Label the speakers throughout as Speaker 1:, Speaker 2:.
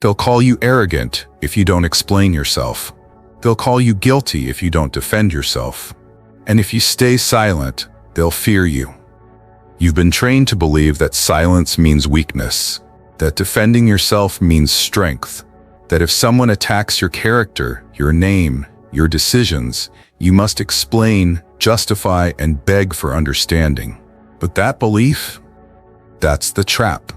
Speaker 1: They'll call you arrogant if you don't explain yourself. They'll call you guilty if you don't defend yourself. And if you stay silent, they'll fear you. You've been trained to believe that silence means weakness, that defending yourself means strength, that if someone attacks your character, your name, your decisions, you must explain, justify, and beg for understanding. But that belief, that's the trap.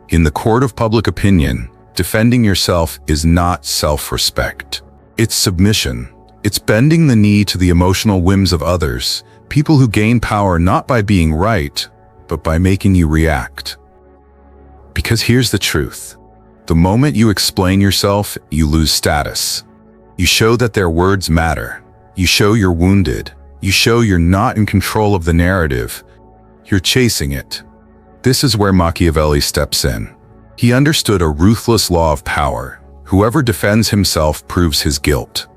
Speaker 1: In the court of public opinion, defending yourself is not self-respect. It's submission. It's bending the knee to the emotional whims of others, people who gain power not by being right, but by making you react. Because here's the truth. The moment you explain yourself, you lose status. You show that their words matter. You show you're wounded. You show you're not in control of the narrative. You're chasing it. This is where Machiavelli steps in. He understood a ruthless law of power. Whoever defends himself proves his guilt.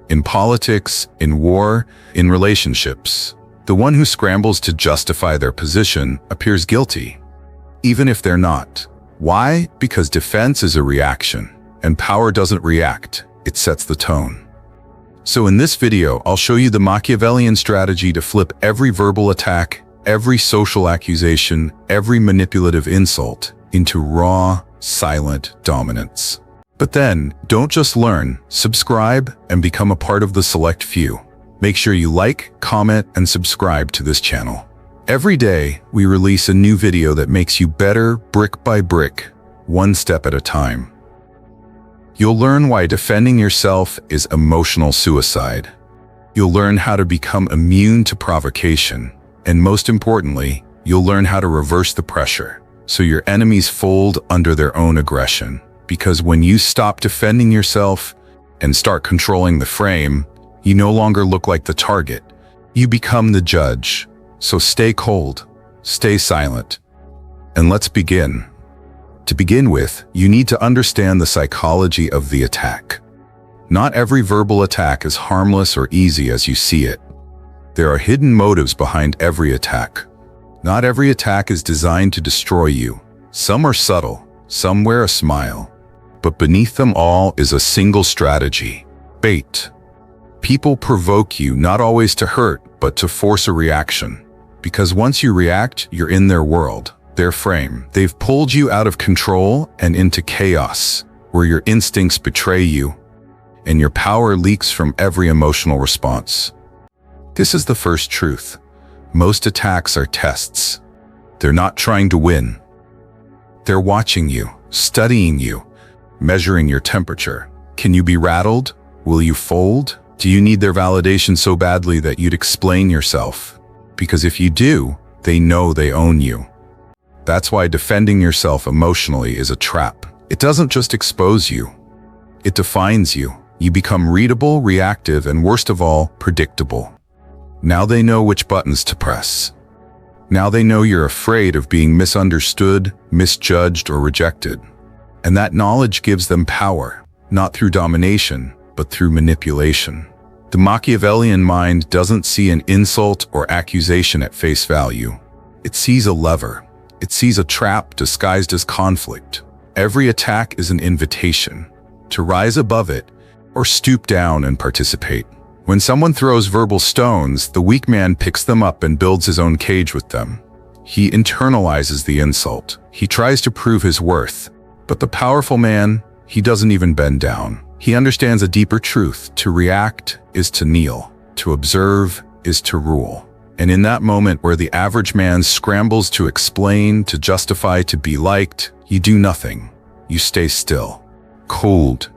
Speaker 1: In politics, in war, in relationships, the one who scrambles to justify their position appears guilty, even if they're not. Why? Because defense is a reaction, and power doesn't react, it sets the tone. So in this video, I'll show you the Machiavellian strategy to flip every verbal attack, every social accusation, every manipulative insult into raw, silent dominance. But then, don't just learn, subscribe, and become a part of the select few. Make sure you like, comment, and subscribe to this channel. Every day, we release a new video that makes you better brick by brick, one step at a time. You'll learn why defending yourself is emotional suicide. You'll learn how to become immune to provocation. And most importantly, you'll learn how to reverse the pressure, so your enemies fold under their own aggression. Because when you stop defending yourself and start controlling the frame, you no longer look like the target. You become the judge. So stay cold, stay silent, and let's begin. To begin with, you need to understand the psychology of the attack. Not every verbal attack is harmless or easy as you see it. There are hidden motives behind every attack. Not every attack is designed to destroy you. Some are subtle, some wear a smile. But beneath them all is a single strategy: bait. People provoke you not always to hurt, but to force a reaction. Because once you react, you're in their world, their frame. They've pulled you out of control and into chaos, where your instincts betray you, and your power leaks from every emotional response. This is the first truth. Most attacks are tests. They're not trying to win. They're watching you, studying you, measuring your temperature. Can you be rattled? Will you fold? Do you need their validation so badly that you'd explain yourself? Because if you do, they know they own you. That's why defending yourself emotionally is a trap. It doesn't just expose you. It defines you. You become readable, reactive, and worst of all, predictable. Now they know which buttons to press. Now they know you're afraid of being misunderstood, misjudged, or rejected. And that knowledge gives them power, not through domination, but through manipulation. The Machiavellian mind doesn't see an insult or accusation at face value. It sees a lever. It sees a trap disguised as conflict. Every attack is an invitation to rise above it or stoop down and participate. When someone throws verbal stones, the weak man picks them up and builds his own cage with them. He internalizes the insult. He tries to prove his worth. But the powerful man, he doesn't even bend down. He understands a deeper truth. To react is to kneel. To observe is to rule. And in that moment where the average man scrambles to explain, to justify, to be liked, you do nothing. You stay still, cold,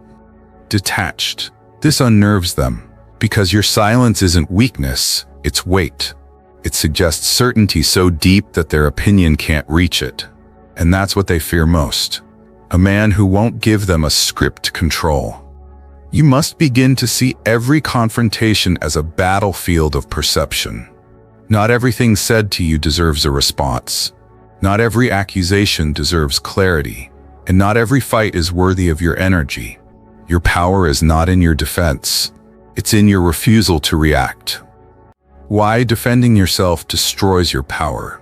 Speaker 1: detached. This unnerves them, because your silence isn't weakness, it's weight. It suggests certainty so deep that their opinion can't reach it. And that's what they fear most. A man who won't give them a script to control. You must begin to see every confrontation as a battlefield of perception. Not everything said to you deserves a response. Not every accusation deserves clarity. And not every fight is worthy of your energy. Your power is not in your defense. It's in your refusal to react. Why defending yourself destroys your power?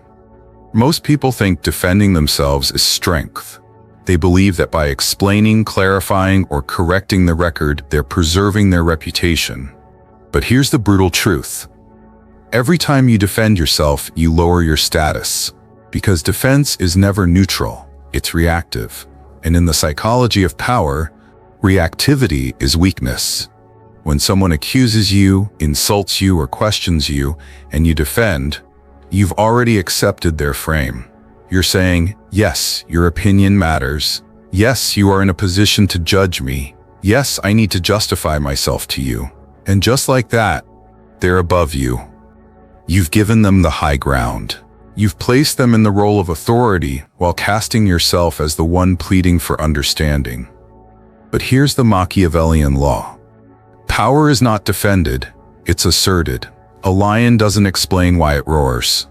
Speaker 1: Most people think defending themselves is strength. They believe that by explaining, clarifying, or correcting the record, they're preserving their reputation. But here's the brutal truth. Every time you defend yourself, you lower your status. Because defense is never neutral, it's reactive. And in the psychology of power, reactivity is weakness. When someone accuses you, insults you, or questions you, and you defend, you've already accepted their frame. You're saying, yes, your opinion matters. Yes, you are in a position to judge me. Yes, I need to justify myself to you. And just like that, they're above you. You've given them the high ground. You've placed them in the role of authority while casting yourself as the one pleading for understanding. But here's the Machiavellian law. Power is not defended, it's asserted. A lion doesn't explain why it roars.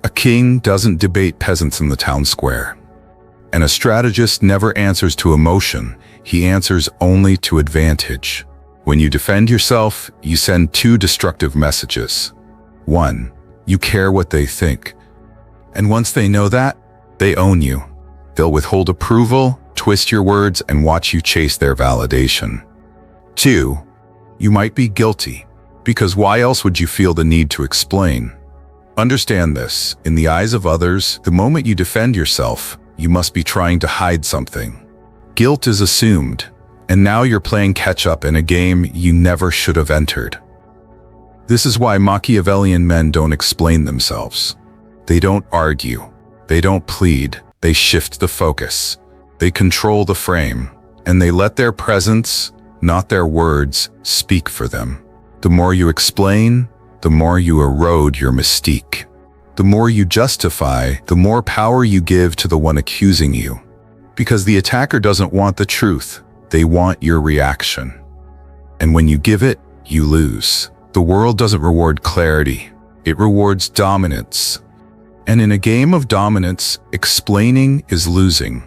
Speaker 1: A king doesn't debate peasants in the town square. And a strategist never answers to emotion, he answers only to advantage. When you defend yourself, you send two destructive messages. One, you care what they think. And once they know that, they own you. They'll withhold approval, twist your words, and watch you chase their validation. Two, you might be guilty, because why else would you feel the need to explain? Understand this, in the eyes of others, the moment you defend yourself, you must be trying to hide something. Guilt is assumed, and now you're playing catch-up in a game you never should have entered. This is why Machiavellian men don't explain themselves. They don't argue. They don't plead. They shift the focus. They control the frame, and they let their presence, not their words, speak for them. The more you explain, the more you erode your mystique. The more you justify, the more power you give to the one accusing you. Because the attacker doesn't want the truth, they want your reaction. And when you give it, you lose. The world doesn't reward clarity, it rewards dominance. And in a game of dominance, explaining is losing.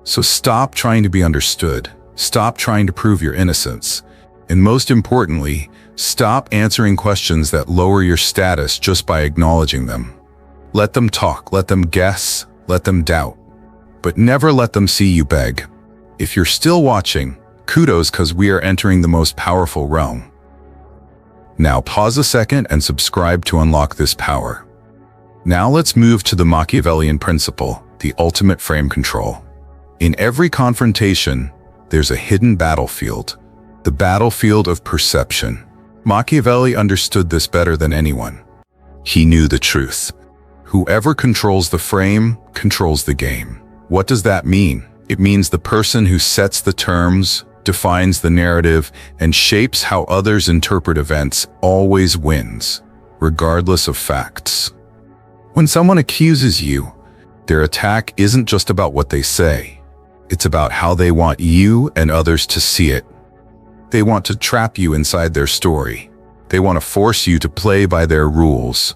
Speaker 1: So stop trying to be understood. Stop trying to prove your innocence. And most importantly, stop answering questions that lower your status just by acknowledging them. Let them talk, let them guess, let them doubt. But never let them see you beg. If you're still watching, kudos, because we are entering the most powerful realm. Now pause a second and subscribe to unlock this power. Now let's move to the Machiavellian principle, the ultimate frame control. In every confrontation, there's a hidden battlefield, the battlefield of perception. Machiavelli understood this better than anyone. He knew the truth. Whoever controls the frame controls the game. What does that mean? It means the person who sets the terms, defines the narrative, and shapes how others interpret events always wins, regardless of facts. When someone accuses you, their attack isn't just about what they say. It's about how they want you and others to see it. They want to trap you inside their story. They want to force you to play by their rules.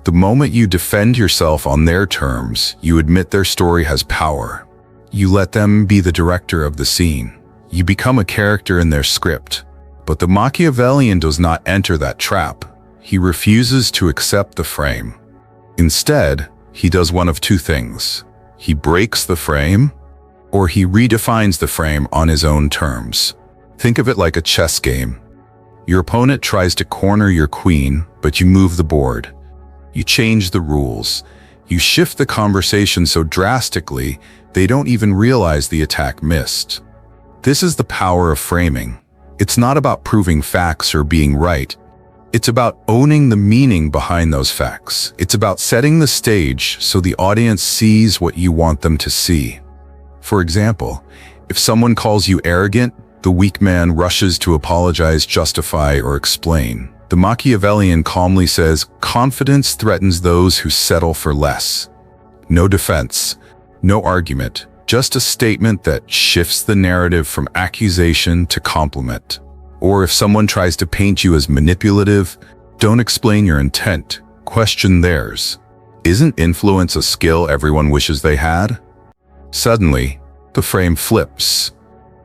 Speaker 1: The moment you defend yourself on their terms, you admit their story has power. You let them be the director of the scene. You become a character in their script. But the Machiavellian does not enter that trap. He refuses to accept the frame. Instead, he does one of two things. He breaks the frame, or he redefines the frame on his own terms. Think of it like a chess game. Your opponent tries to corner your queen, but you move the board. You change the rules. You shift the conversation so drastically, they don't even realize the attack missed. This is the power of framing. It's not about proving facts or being right. It's about owning the meaning behind those facts. It's about setting the stage so the audience sees what you want them to see. For example, if someone calls you arrogant, the weak man rushes to apologize, justify, or explain. The Machiavellian calmly says, confidence threatens those who settle for less. No defense, no argument, just a statement that shifts the narrative from accusation to compliment. Or if someone tries to paint you as manipulative, don't explain your intent, question theirs. Isn't influence a skill everyone wishes they had? Suddenly, the frame flips.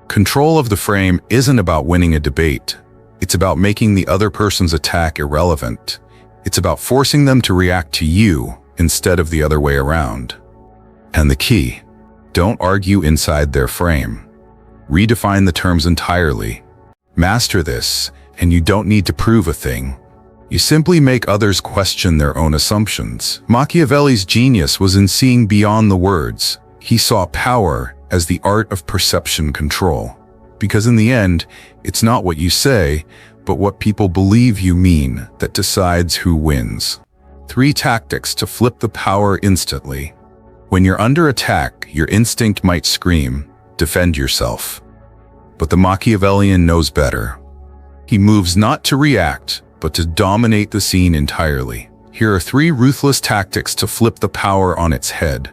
Speaker 1: Control of the frame isn't about winning a debate. It's about making the other person's attack irrelevant. It's about forcing them to react to you instead of the other way around. And the key, Don't argue inside their frame. Redefine the terms entirely. Master this, and you don't need to prove a thing. You simply make others question their own assumptions. Machiavelli's genius was in seeing beyond the words. He saw power as the art of perception control. Because in the end, it's not what you say, but what people believe you mean that decides who wins. 3 tactics to flip the power instantly. When you're under attack, your instinct might scream, defend yourself. But the Machiavellian knows better. He moves not to react, but to dominate the scene entirely. Here are 3 ruthless tactics to flip the power on its head,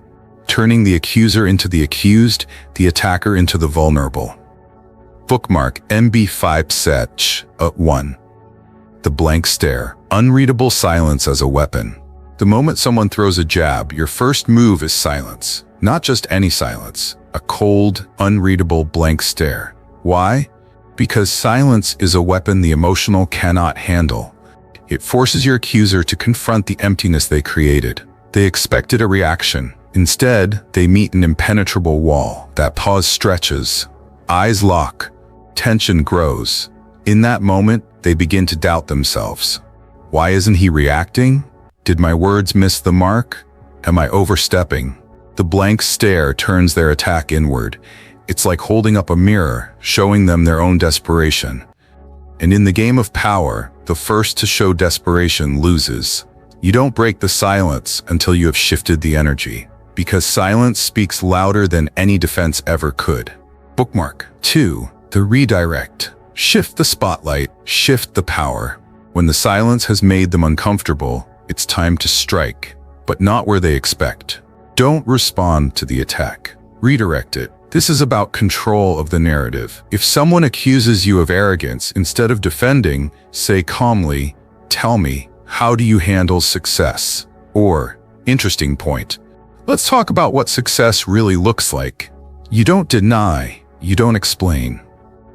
Speaker 1: turning the accuser into the accused, the attacker into the vulnerable. Bookmark MB5 Sech 1. The blank stare, unreadable silence as a weapon. The moment someone throws a jab, your first move is silence. Not just any silence, a cold, unreadable blank stare. Why? Because silence is a weapon the emotional cannot handle. It forces your accuser to confront the emptiness they created. They expected a reaction. Instead, they meet an impenetrable wall. That pause stretches. Eyes lock. Tension grows. In that moment, they begin to doubt themselves. Why isn't he reacting? Did my words miss the mark? Am I overstepping? The blank stare turns their attack inward. It's like holding up a mirror, showing them their own desperation. And in the game of power, the first to show desperation loses. You don't break the silence until you have shifted the energy, because silence speaks louder than any defense ever could. Bookmark 2. The redirect. Shift the spotlight, shift the power. When the silence has made them uncomfortable, it's time to strike, but not where they expect. Don't respond to the attack. Redirect it. This is about control of the narrative. If someone accuses you of arrogance, instead of defending, say calmly, "Tell me, how do you handle success?" Or, "Interesting point. Let's talk about what success really looks like." You don't deny, you don't explain.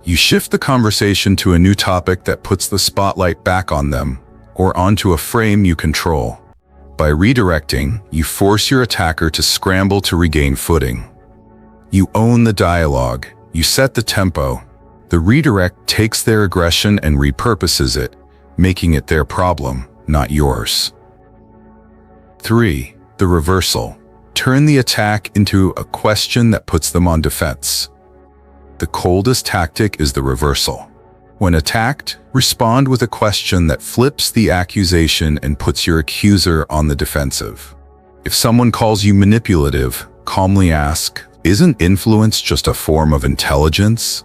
Speaker 1: You shift the conversation to a new topic that puts the spotlight back on them, or onto a frame you control. By redirecting, you force your attacker to scramble to regain footing. You own the dialogue, you set the tempo. The redirect takes their aggression and repurposes it, making it their problem, not yours. 3. The reversal. Turn the attack into a question that puts them on defense. The coldest tactic is the reversal. When attacked, respond with a question that flips the accusation and puts your accuser on the defensive. If someone calls you manipulative, calmly ask, "Isn't influence just a form of intelligence?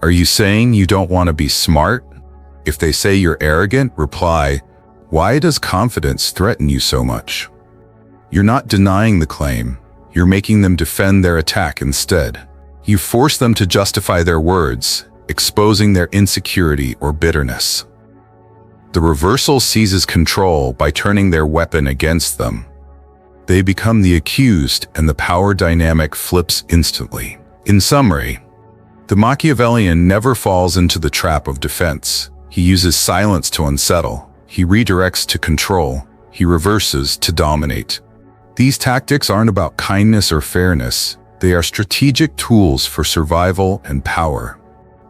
Speaker 1: Are you saying you don't want to be smart?" If they say you're arrogant, reply, "Why does confidence threaten you so much?" You're not denying the claim, you're making them defend their attack instead. You force them to justify their words, exposing their insecurity or bitterness. The reversal seizes control by turning their weapon against them. They become the accused and the power dynamic flips instantly. In summary, the Machiavellian never falls into the trap of defense. He uses silence to unsettle. He redirects to control. He reverses to dominate. These tactics aren't about kindness or fairness. They are strategic tools for survival and power.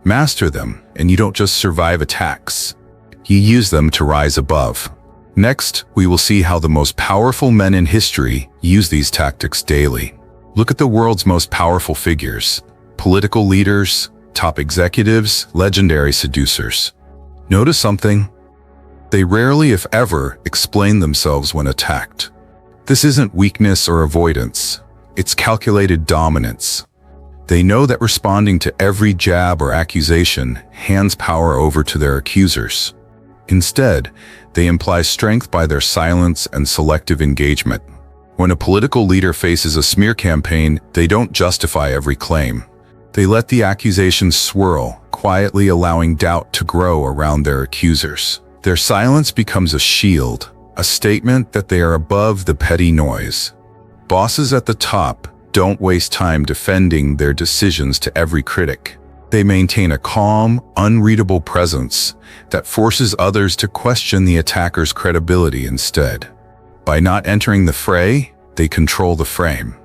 Speaker 1: Master them, and you don't just survive attacks. You use them to rise above. Next, we will see how the most powerful men in history use these tactics daily. Look at the world's most powerful figures: political leaders, top executives, legendary seducers. Notice something? They rarely, if ever, explain themselves when attacked. This isn't weakness or avoidance. It's calculated dominance. They know that responding to every jab or accusation hands power over to their accusers. Instead, they imply strength by their silence and selective engagement. When a political leader faces a smear campaign, they don't justify every claim. They let the accusations swirl, quietly allowing doubt to grow around their accusers. Their silence becomes a shield, a statement that they are above the petty noise. Bosses at the top don't waste time defending their decisions to every critic. They maintain a calm, unreadable presence that forces others to question the attacker's credibility instead. By not entering the fray, they control the frame.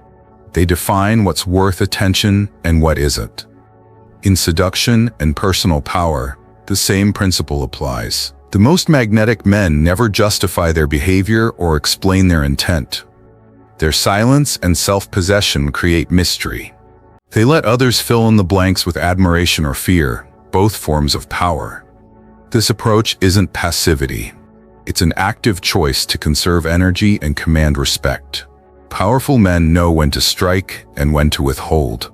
Speaker 1: They define what's worth attention and what isn't. In seduction and personal power, the same principle applies. The most magnetic men never justify their behavior or explain their intent. Their silence and self-possession create mystery. They let others fill in the blanks with admiration or fear, both forms of power. This approach isn't passivity. It's an active choice to conserve energy and command respect. Powerful men know when to strike and when to withhold.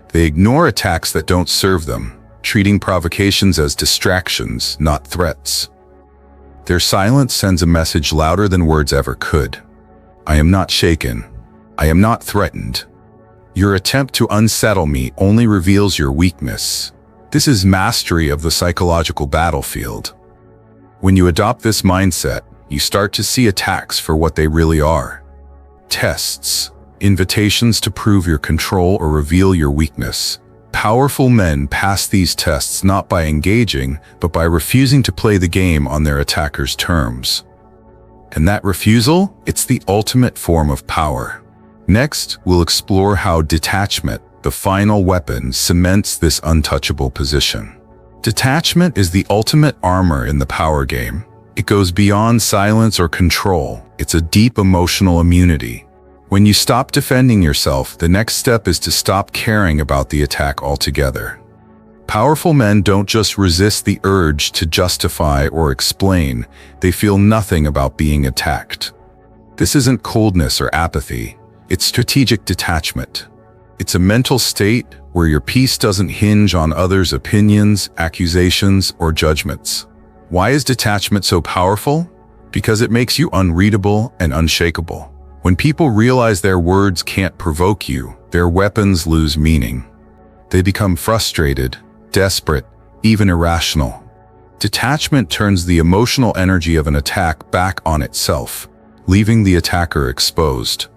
Speaker 1: They ignore attacks that don't serve them, treating provocations as distractions, not threats. Their silence sends a message louder than words ever could. I am not shaken. I am not threatened. Your attempt to unsettle me only reveals your weakness. This is mastery of the psychological battlefield. When you adopt this mindset, you start to see attacks for what they really are. Tests, invitations to prove your control or reveal your weakness. Powerful men pass these tests not by engaging, but by refusing to play the game on their attacker's terms. And that refusal, it's the ultimate form of power. Next, we'll explore how detachment, the final weapon, cements this untouchable position. Detachment is the ultimate armor in the power game. It goes beyond silence or control. It's a deep emotional immunity. When you stop defending yourself, the next step is to stop caring about the attack altogether. Powerful men don't just resist the urge to justify or explain, they feel nothing about being attacked. This isn't coldness or apathy, it's strategic detachment. It's a mental state where your peace doesn't hinge on others' opinions, accusations, or judgments. Why is detachment so powerful? Because it makes you unreadable and unshakable. When people realize their words can't provoke you, their weapons lose meaning. They become frustrated, desperate, even irrational. Detachment turns the emotional energy of an attack back on itself, leaving the attacker exposed.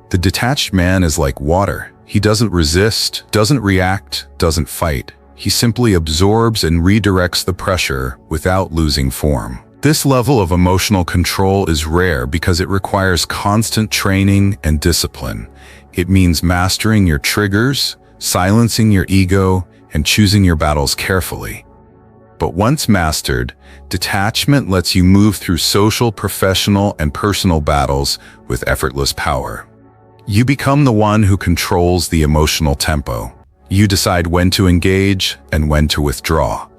Speaker 1: The detached man is like water. He doesn't resist, doesn't react, doesn't fight. He simply absorbs and redirects the pressure without losing form. This level of emotional control is rare because it requires constant training and discipline. It means mastering your triggers, silencing your ego, and choosing your battles carefully. But once mastered, detachment lets you move through social, professional, and personal battles with effortless power. You become the one who controls the emotional tempo. You decide when to engage and when to withdraw.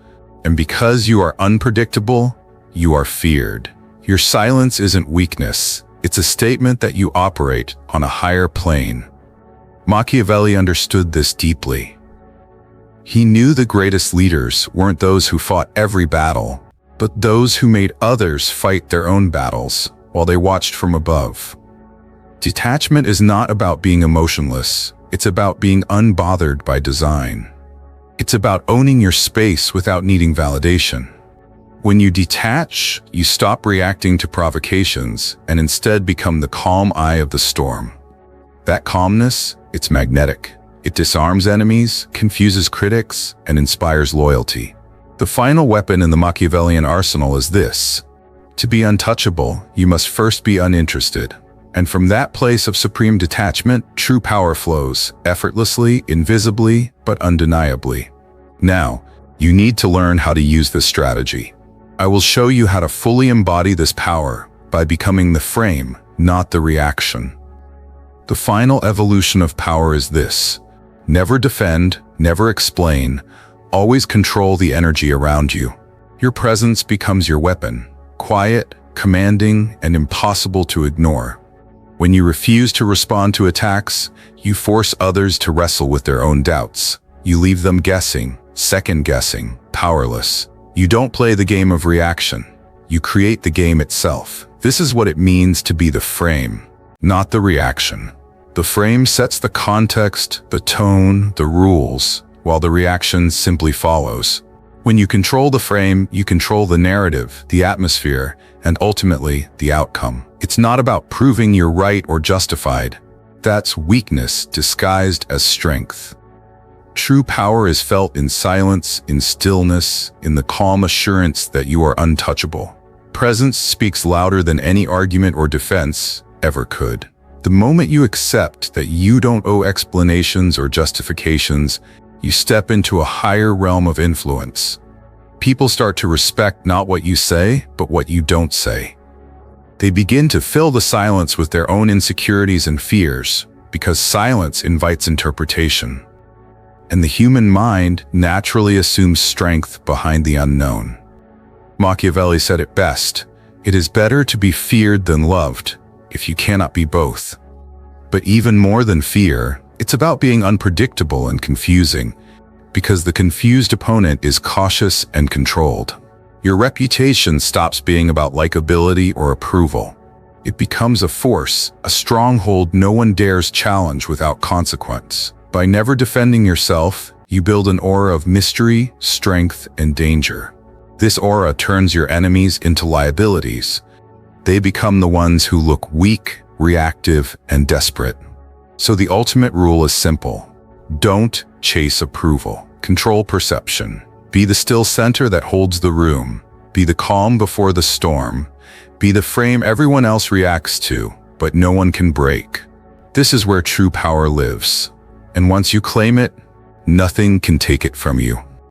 Speaker 1: And because you are unpredictable, you are feared. Your silence isn't weakness. It's a statement that you operate on a higher plane. Machiavelli understood this deeply. He knew the greatest leaders weren't those who fought every battle, but those who made others fight their own battles while they watched from above. Detachment is not about being emotionless. It's about being unbothered by design. It's about owning your space without needing validation. When you detach, you stop reacting to provocations and instead become the calm eye of the storm. That calmness, it's magnetic. It disarms enemies, confuses critics, and inspires loyalty. The final weapon in the Machiavellian arsenal is this. To be untouchable, you must first be uninterested. And from that place of supreme detachment, true power flows, effortlessly, invisibly, but undeniably. Now, you need to learn how to use this strategy. I will show you how to fully embody this power by becoming the frame, not the reaction. The final evolution of power is this. Never defend, never explain, always control the energy around you. Your presence becomes your weapon, quiet, commanding, and impossible to ignore. When you refuse to respond to attacks, you force others to wrestle with their own doubts. You leave them guessing, second-guessing, powerless. You don't play the game of reaction. You create the game itself. This is what it means to be the frame, not the reaction. The frame sets the context, the tone, the rules, while the reaction simply follows. When you control the frame, you control the narrative, the atmosphere, and ultimately, the outcome. It's not about proving you're right or justified. That's weakness disguised as strength. True power is felt in silence, in stillness, in the calm assurance that you are untouchable. Presence speaks louder than any argument or defense ever could. The moment you accept that you don't owe explanations or justifications, you step into a higher realm of influence. People start to respect not what you say, but what you don't say. They begin to fill the silence with their own insecurities and fears, because silence invites interpretation. And the human mind naturally assumes strength behind the unknown. Machiavelli said it best, "It is better to be feared than loved, if you cannot be both." But even more than fear, it's about being unpredictable and confusing, because the confused opponent is cautious and controlled. Your reputation stops being about likability or approval. It becomes a force, a stronghold no one dares challenge without consequence. By never defending yourself, you build an aura of mystery, strength, and danger. This aura turns your enemies into liabilities. They become the ones who look weak, reactive, and desperate. So the ultimate rule is simple. Don't chase approval. Control perception. Be the still center that holds the room. Be the calm before the storm. Be the frame everyone else reacts to, but no one can break. This is where true power lives. And once you claim it, nothing can take it from you.